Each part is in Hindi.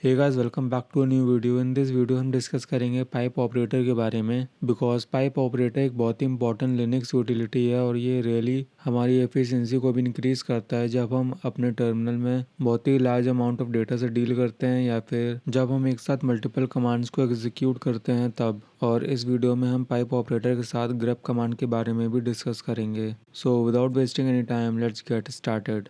Hey guys, welcome back to a new video. In this video हम डिस्कस करेंगे पाइप ऑपरेटर के बारे में। बिकॉज पाइप ऑपरेटर एक बहुत ही इंपॉर्टेंट लिनक्स यूटिलिटी है और ये रियली हमारी एफिशिएंसी को भी इंक्रीज़ करता है जब हम अपने टर्मिनल में बहुत ही लार्ज अमाउंट ऑफ डेटा से डील करते हैं या फिर जब हम एक साथ मल्टीपल कमांड्स को एग्जीक्यूट करते हैं तब। और इस वीडियो में हम पाइप ऑपरेटर के साथ ग्रेप कमांड के बारे में भी डिस्कस करेंगे। So without wasting any time let's get started.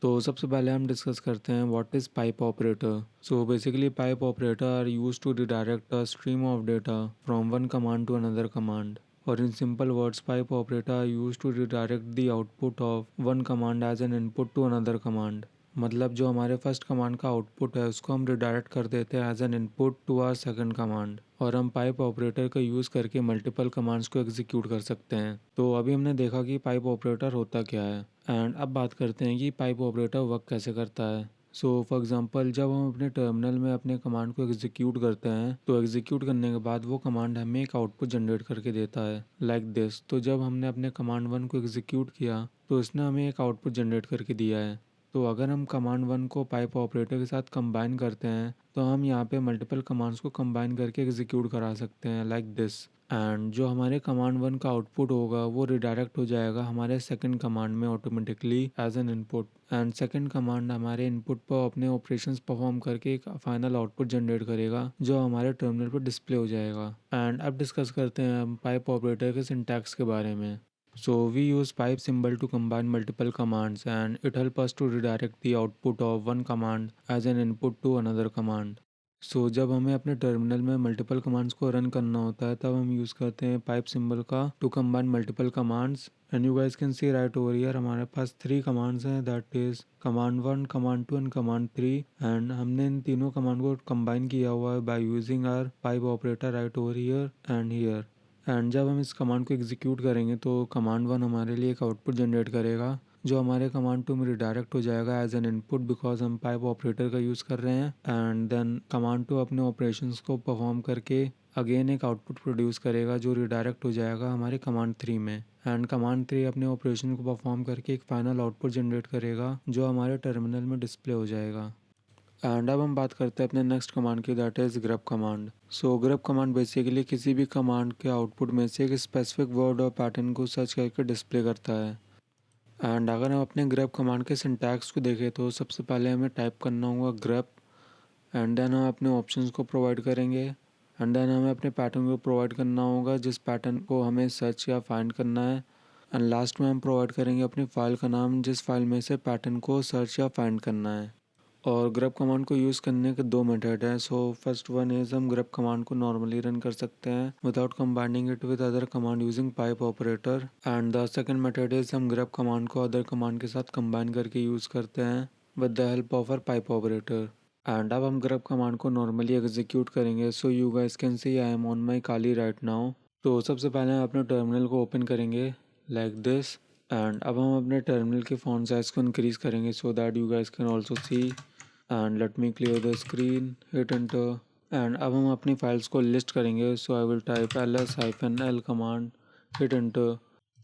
तो सबसे पहले हम डिस्कस करते हैं what is pipe operator. So basically pipe operator are use to redirect a stream of data from one command to another command. और in simple words pipe operator are use to redirect the output of one command as an input to another command. मतलब जो हमारे फर्स्ट कमांड का आउटपुट है उसको हम रिडायरेक्ट कर देते हैं as an input to our second command. और हम पाइप ऑपरेटर का यूज़ करके मल्टीपल कमांड्स को एग्जीक्यूट कर सकते हैं। तो अभी हमने देखा कि पाइप ऑपरेटर होता क्या है एंड अब बात करते हैं कि पाइप ऑपरेटर वर्क कैसे करता है। सो फॉर एग्जांपल जब हम अपने टर्मिनल में अपने कमांड को एग्जीक्यूट करते हैं तो एग्जीक्यूट करने के बाद वो कमांड हमें एक आउटपुट जनरेट करके देता है लाइक दिस। तो जब हमने अपने कमांड वन को एग्जीक्यूट किया तो इसने हमें एक आउटपुट जनरेट करके दिया है। तो अगर हम कमांड वन को पाइप ऑपरेटर के साथ कंबाइन करते हैं तो हम यहाँ पे मल्टीपल कमांड्स को कंबाइन करके एग्जीक्यूट करा सकते हैं लाइक दिस। एंड जो हमारे कमांड वन का आउटपुट होगा वो रिडायरेक्ट हो जाएगा हमारे सेकंड कमांड में automatically as an input. And second command हमारे इनपुट पर अपने ऑपरेशंस परफॉर्म करके एक फाइनल आउटपुट जनरेट करेगा जो हमारे टर्मिनल पर डिस्प्ले हो जाएगा। एंड अब डिस्कस करते हैं हम पाइप ऑपरेटर के सिंटैक्स के बारे में। So we use pipe symbol to combine multiple commands and it helps us to redirect the output of one command as an input to another command. So जब हमें अपने टर्मिनल में मल्टीपल कमांड्स को रन करना होता है तब हम यूज़ करते हैं पाइप सिंबल का to combine multiple commands. And you guys can see right over here हमारे पास 3 कमांड्स हैं, that is command 1, command 2 and command 3। And हमने इन तीनों कमांड को कंबाइन किया हुआ है by using our pipe operator right over here and here. And जब हम इस कमांड को एग्जीक्यूट करेंगे तो कमांड वन हमारे लिए एक आउटपुट जनरेट करेगा जो हमारे कमांड टू में रिडायरेक्ट हो जाएगा एज एन इनपुट बिकॉज हम पाइप ऑपरेटर का यूज़ कर रहे हैं। एंड देन कमांड टू अपने ऑपरेशंस को परफॉर्म करके अगेन एक आउटपुट प्रोड्यूस करेगा जो रिडायरेक्ट हो जाएगा हमारे कमांड थ्री में। एंड कमांड थ्री अपने ऑपरेशन को परफॉर्म करके एक फाइनल आउटपुट जनरेट करेगा जो हमारे टर्मिनल में डिस्प्ले हो जाएगा। एंड अब हम बात करते हैं अपने नेक्स्ट कमांड की, that is grep command. So grep command basically किसी भी कमांड के आउटपुट में से एक स्पेसिफिक वर्ड और पैटर्न को सर्च करके डिस्प्ले करता है। एंड अगर हम अपने ग्रेप कमांड के सिंटैक्स को देखें तो सबसे पहले हमें टाइप करना होगा ग्रेप एंड देन हम अपने ऑप्शंस को प्रोवाइड करेंगे एंड देन हमें अपने पैटर्न को प्रोवाइड करना होगा जिस पैटर्न को हमें सर्च या फाइंड करना है। एंड लास्ट में हम प्रोवाइड करेंगे अपनी फाइल का नाम जिस फाइल में से पैटर्न को सर्च या फाइंड करना है। और ग्रेप कमांड को यूज़ करने के 2 मेथड हैं। सो फर्स्ट वन इज़ हम ग्रेप कमांड को नॉर्मली रन कर सकते हैं without combining it with other command using pipe operator. And the second method is हम ग्रेप कमांड को अदर कमांड के साथ कंबाइन करके यूज़ करते हैं with the help of our pipe operator. And अब हम ग्रेप कमांड को नॉर्मली एग्जीक्यूट करेंगे। So you guys can see I am on my Kali right now. तो सबसे पहले हम अपने टर्मिनल को ओपन करेंगे लाइक दिस। एंड अब हम अपने टर्मिनल के फॉन्ट साइज को इंक्रीज़ करेंगे so that you guys can also see. And let me clear the screen, hit enter. And अब हम अपनी फाइल्स को लिस्ट करेंगे। So I will type ls-l command, hit enter.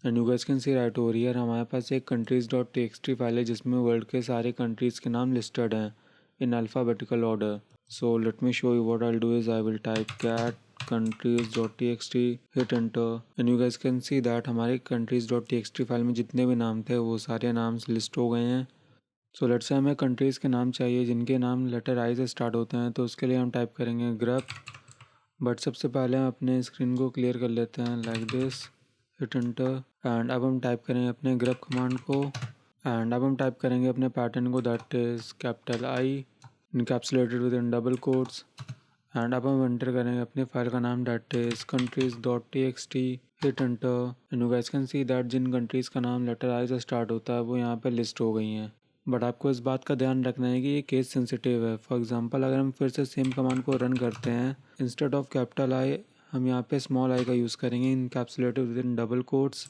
And you guys can see right over here हमारे पास एक countries.txt फाइल है जिसमें वर्ल्ड के सारे कंट्रीज़ के नाम लिस्टेड हैं in alphabetical order. So let me show you what I do is I will type cat countries.txt, hit enter. And you guys can see that हमारे countries.txt फाइल में जितने भी नाम थे वो सारे नाम लिस्ट हो गए हैं। सो लेट्स से हमें कंट्रीज़ के नाम चाहिए जिनके नाम लेटर आई से स्टार्ट होते हैं तो उसके लिए हम टाइप करेंगे ग्रेप। बट सबसे पहले हम अपने स्क्रीन को क्लियर कर लेते हैं like this, hit enter. And अब हम टाइप करेंगे अपने ग्रेप कमांड को एंड अब हम टाइप करेंगे अपने पैटर्न को that is capital I encapsulated within double quotes. And अब हम एंटर करेंगे अपनी फाइल का नाम that is countries.txt, hit enter. And you guys can see that जिन कंट्रीज़ का नाम लेटर आई से स्टार्ट होता है वो यहाँ पे लिस्ट हो गई हैं। बट आपको इस बात का ध्यान रखना है कि ये केस सेंसिटिव है। फॉर एग्जांपल अगर हम फिर से सेम कमांड को रन करते हैं इंस्टेड ऑफ कैपिटल आई हम यहाँ पे स्मॉल आई का यूज़ करेंगे encapsulated within double quotes.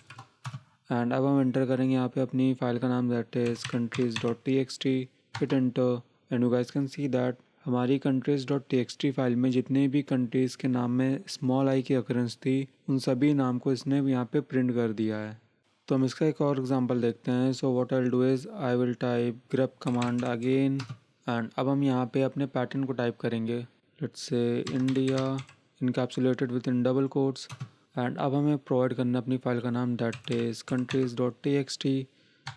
And अब हम एंटर करेंगे यहाँ पे अपनी फाइल का नाम that is countries.txt, hit enter. And you guys can see that हमारी countries.txt फाइल में जितने भी कंट्रीज़ के नाम में स्मॉल आई की अकरेंस थी उन सभी नाम को इसने यहाँ पे प्रिंट कर दिया है। तो हम इसका एक और एग्जांपल देखते हैं। So what I will do is I will type grep command again and अब हम यहाँ पे अपने पैटर्न को टाइप करेंगे, let's say India encapsulated within double quotes. And अब हमें प्रोवाइड करना अपनी फाइल का नाम, that is countries.txt।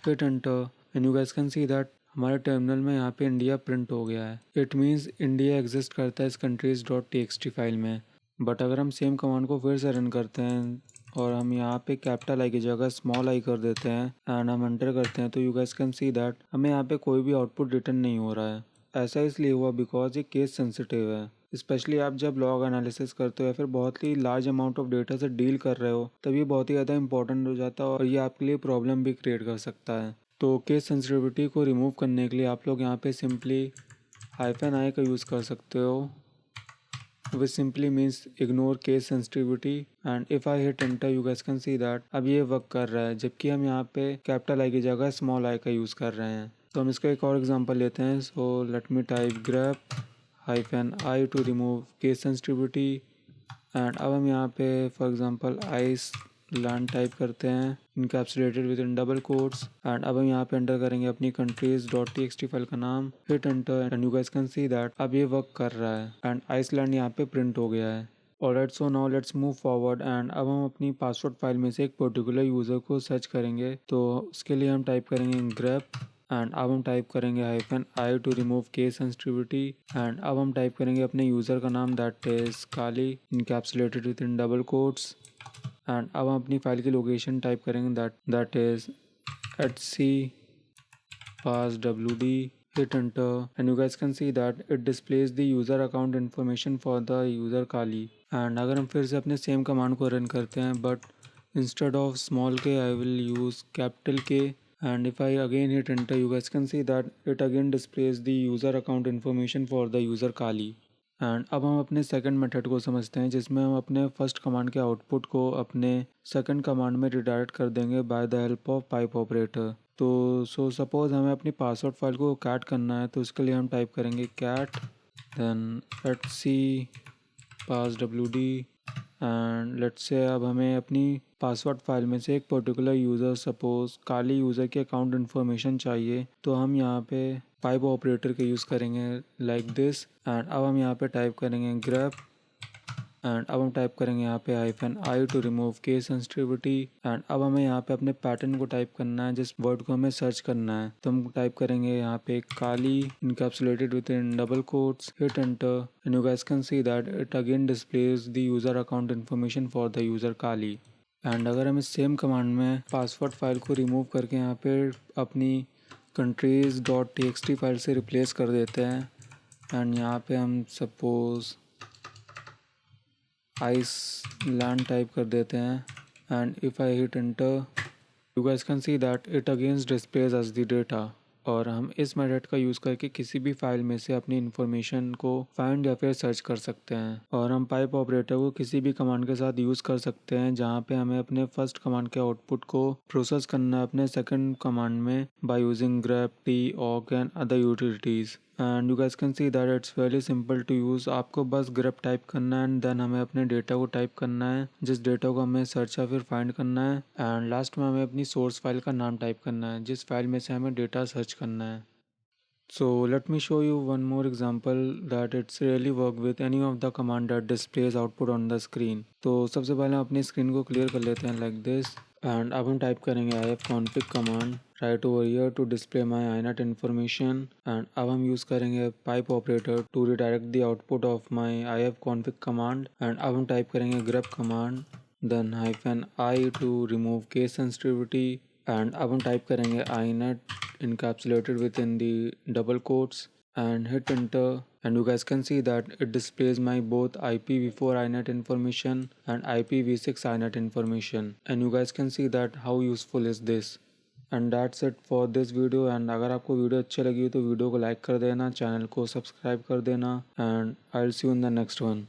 Hit enter and you guys can see that हमारे टर्मिनल में यहाँ पे इंडिया प्रिंट हो गया है। इट मीन्स इंडिया एग्जिस्ट करता है इस countries.txt फाइल में। बट अगर हम सेम कमांड को फिर से रन करते हैं और हम यहाँ पे कैपिटल आई की जगह स्मॉल आई कर देते हैं एंड हम एंटर करते हैं, तो you guys can see that हमें यहाँ पे कोई भी आउटपुट रिटर्न नहीं हो रहा है। ऐसा इसलिए हुआ बिकॉज ये केस सेंसिटिव है। स्पेशली आप जब लॉग एनालिसिस करते हो या फिर बहुत ही लार्ज अमाउंट ऑफ डेटा से डील कर रहे हो, तब ये बहुत ही ज़्यादा इंपॉर्टेंट हो जाता है और ये आपके लिए प्रॉब्लम भी क्रिएट कर सकता है। तो केस सेंसिटिविटी को रिमूव करने के लिए आप लोग यहाँ पे सिंपली -i का यूज़ कर सकते हो, which simply means ignore case sensitivity। and if I hit enter you guys can see that अब ये वर्क कर रहा है, जबकि हम यहाँ पे कैपिटल आई की जगह स्मॉल आई का यूज़ कर रहे हैं। तो हम इसका एक और एग्जांपल लेते हैं। So let me type grep -i to remove case sensitivity. And अब हम यहाँ पे फॉर एग्जांपल आइसलैंड टाइप करते हैं encapsulated within double quotes. And अब हम यहाँ पे एंटर करेंगे अपनी countries.txt फाइल का नाम, hit enter and you guys can see that अब ये वर्क कर रहा है एंड आइसलैंड यहाँ पे प्रिंट हो गया है। Alright, so now let's move forward. And अब हम अपनी पासवर्ड फाइल में से एक पर्टिकुलर यूज़र को सर्च करेंगे। तो उसके लिए हम टाइप करेंगे grep एंड अब हम टाइप करेंगे -i to remove case sensitivity. And अब हम टाइप करेंगे अपने यूज़र का नाम, that is Kali encapsulated within double quotes. And अब हम अपनी फाइल की लोकेशन टाइप करेंगे, that is @c passwd। hit enter and you guys can see that it displays the user account information for the user Kali। And अगर हम फिर से अपने सेम कमांड को रन करते हैं, बट इंस्टेड ऑफ स्मॉल के आई विल यूज़ कैपिटल के। and if I again hit enter you guys can see that it again displays the user account information for the user Kali। And अब हम अपने सेकंड मेथड को समझते हैं, जिसमें हम अपने फर्स्ट कमांड के आउटपुट को अपने सेकंड कमांड में रिडायरेक्ट कर देंगे by the help of pipe operator. तो सपोज हमें अपनी पासवर्ड फाइल को कैट करना है, तो उसके लिए हम टाइप करेंगे cat then @c passwd। And let's say अब हमें अपनी पासवर्ड फाइल में से एक particular user, suppose Kali user की अकाउंट इन्फॉर्मेशन चाहिए, तो हम यहाँ पे पाइप ऑपरेटर के यूज़ करेंगे लाइक दिस। एंड अब हम यहाँ पे टाइप करेंगे grep एंड अब हम टाइप करेंगे यहाँ पे -i to remove case sensitivity. And अब हमें यहाँ पे अपने पैटर्न को टाइप करना है, जिस वर्ड को हमें सर्च करना है। तो हम टाइप करेंगे यहाँ पे Kali encapsulated within double quotes, hit enter and you guys can see that it again displays the user account information for the user Kali. And अगर हम इस सेम कमांड में पासवर्ड फाइल को रिमूव करके यहाँ पे अपनी countries.txt फाइल से रिप्लेस कर देते हैं, एंड यहाँ पे हम सपोज आइसलैंड टाइप कर देते हैं, and if I hit enter you guys can see that it against displays as the data. और हम इस मेथड का यूज़ करके किसी भी फाइल में से अपनी इन्फॉर्मेशन को फाइंड या फिर सर्च कर सकते हैं। और हम पाइप ऑपरेटर को किसी भी कमांड के साथ यूज़ कर सकते हैं, जहाँ पे हमें अपने फर्स्ट कमांड के आउटपुट को प्रोसेस करना है अपने सेकंड कमांड में by using grep, t, awk and other utilities. And you guys can see that it's very simple to use. आपको बस grep टाइप करना है एंड देन हमें अपने डेटा को टाइप करना है, जिस डेटा को हमें सर्च या फिर फाइंड करना है। एंड लास्ट में हमें अपनी सोर्स फाइल का नाम टाइप करना है, जिस फाइल में से हमें डेटा सर्च करना है। So let me show you one more example that it's really work with any of the command that displays output on the screen। तो सबसे पहले हम अपनी स्क्रीन को क्लियर कर लेते हैं लाइक दिस। एंड अब हम टाइप करेंगे ifconfig command right over here to display my inet information. And अब हम यूज़ करेंगे pipe operator to redirect the output of my ifconfig command. And अब हम टाइप करेंगे grep command then -i to remove case sensitivity. And अब हम टाइप करेंगे inet encapsulated within the double quotes and hit enter and you guys can see that it displays my both IPv4 inet information and IPv6 inet information and you guys can see that how useful is this। and that's it for this video। and अगर आपको वीडियो अच्छी लगी तो वीडियो को लाइक कर देना, चैनल को सब्सक्राइब कर देना, and I'll see you in the next one।